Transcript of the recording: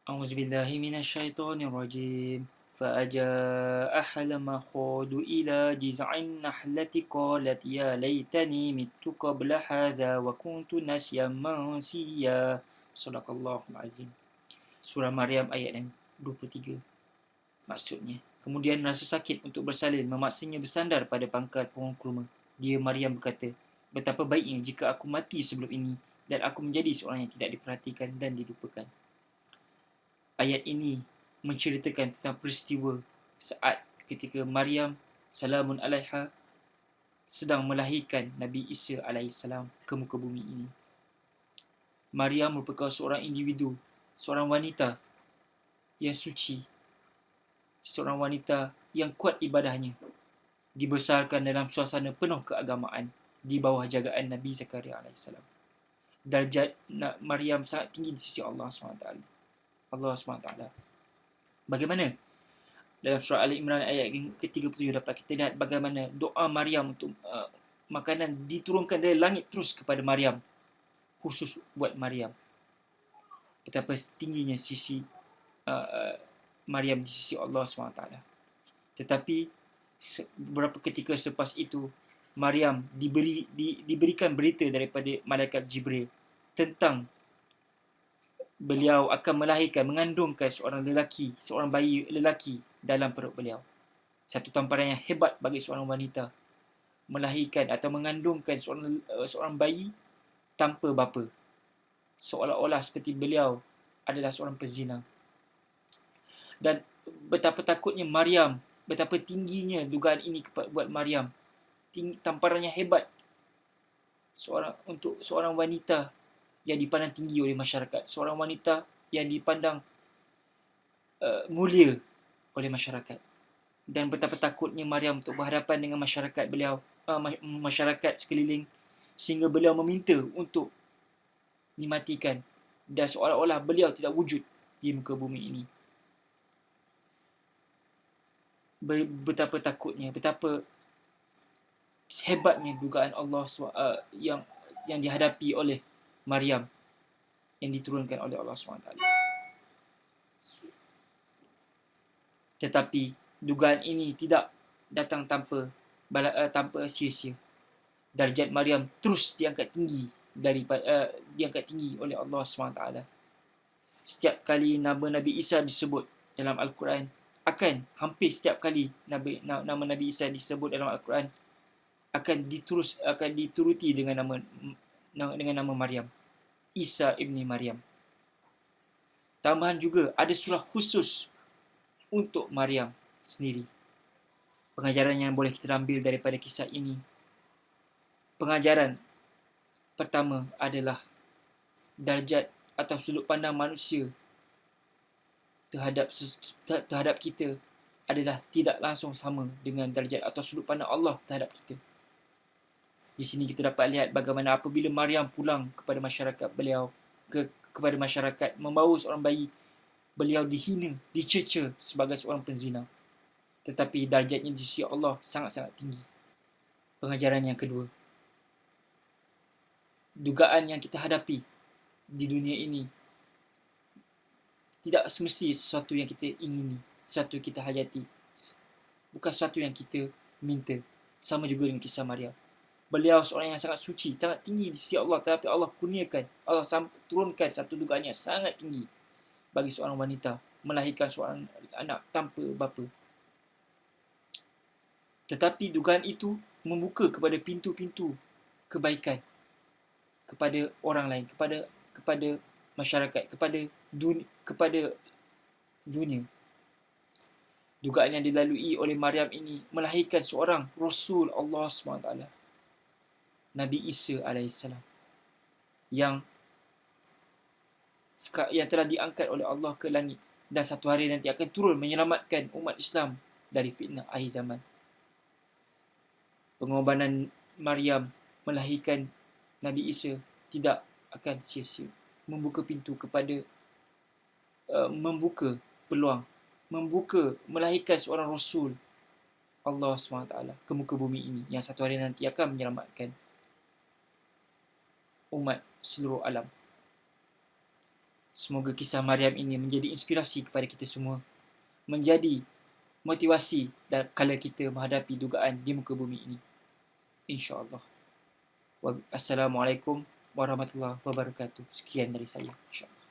أعوذ بالله من الشيطان الرجيم فأجاءها المخاض إلى جذع النخلة قالت يا ليتني مت قبل هذا وكنت نسيا منسيا. Sadaqallahul Azim. Surah Maryam ayat yang 23. Maksudnya, kemudian rasa sakit untuk bersalin memaksanya bersandar pada pangkal pohon kurma. Dia Maryam berkata, betapa baiknya jika aku mati sebelum ini dan aku menjadi seorang yang tidak diperhatikan dan dilupakan. Ayat ini menceritakan tentang peristiwa saat ketika Maryam salamun alaiha sedang melahirkan Nabi Isa alaihissalam ke muka bumi ini. Maryam merupakan seorang individu, seorang wanita yang suci, seorang wanita yang kuat ibadahnya, dibesarkan dalam suasana penuh keagamaan di bawah jagaan Nabi Zakaria alaihissalam. Darjat Maryam sangat tinggi di sisi Allah SWT. Bagaimana? Dalam surah Ali Imran ayat ke-37 dapat kita lihat bagaimana doa Maryam untuk makanan diturunkan dari langit terus kepada Maryam, khusus buat Maryam. Betapa tingginya sisi Maryam di sisi Allah SWT. Tetapi beberapa ketika selepas itu, Maryam diberikan berita daripada malaikat Jibril tentang beliau akan melahirkan, mengandungkan seorang lelaki, seorang bayi lelaki dalam perut beliau. Satu tamparan yang hebat bagi seorang wanita, melahirkan atau mengandungkan seorang bayi tanpa bapa, seolah-olah seperti beliau adalah seorang pezina. Dan betapa takutnya Maryam, betapa tingginya dugaan ini buat Maryam, tamparannya hebat untuk seorang wanita yang dipandang tinggi oleh masyarakat, seorang wanita yang dipandang mulia oleh masyarakat. Dan betapa takutnya Maryam untuk berhadapan dengan masyarakat beliau, masyarakat sekeliling, sehingga beliau meminta untuk dimatikan dan seolah-olah beliau tidak wujud di muka bumi ini. Betapa takutnya, betapa hebatnya dugaan Allah yang dihadapi oleh Maryam, yang diturunkan oleh Allah SWT. Tetapi dugaan ini tidak datang tanpa sia-sia. Darjat Maryam terus diangkat tinggi oleh Allah SWT. Setiap kali nama Nabi Isa disebut dalam Al-Quran, hampir setiap kali nama Nabi Isa disebut dalam Al-Quran akan dituruti dengan nama Maryam, Isa ibni Maryam. Tambahan juga ada surah khusus untuk Maryam sendiri. Pengajaran yang boleh kita ambil daripada kisah ini, pengajaran pertama adalah darjat atau sudut pandang manusia terhadap kita adalah tidak langsung sama dengan darjat atau sudut pandang Allah terhadap kita. Di sini kita dapat lihat bagaimana apabila Maryam pulang kepada masyarakat beliau, kepada masyarakat membawa seorang bayi, beliau dihina, dicerca sebagai seorang penzina. Tetapi darjatnya di sisi Allah sangat-sangat tinggi. Pengajaran yang kedua, dugaan yang kita hadapi di dunia ini tidak semesti sesuatu yang kita ingini, sesuatu yang kita hayati, bukan sesuatu yang kita minta. Sama juga dengan kisah Maryam. Beliau seorang yang sangat suci, sangat tinggi di sisi Allah, tetapi Allah kurniakan, Allah turunkan satu dugaan yang sangat tinggi bagi seorang wanita, melahirkan seorang anak tanpa bapa. Tetapi dugaan itu membuka kepada pintu-pintu kebaikan kepada orang lain, kepada masyarakat, kepada dunia. Dugaan yang dilalui oleh Maryam ini melahirkan seorang Rasul Allah SWT, Nabi Isa alaihissalam, yang telah diangkat oleh Allah ke langit dan satu hari nanti akan turun menyelamatkan umat Islam dari fitnah akhir zaman. Pengorbanan Maryam melahirkan Nabi Isa tidak akan sia-sia, membuka pintu kepada membuka peluang, melahirkan seorang Rasul Allah SWT ke muka bumi ini yang satu hari nanti akan menyelamatkan umat seluruh alam. Semoga kisah Maryam ini menjadi inspirasi kepada kita semua, menjadi motivasi kala kita menghadapi dugaan di muka bumi ini. InsyaAllah. Assalamualaikum warahmatullahi wabarakatuh. Sekian dari saya. InsyaAllah.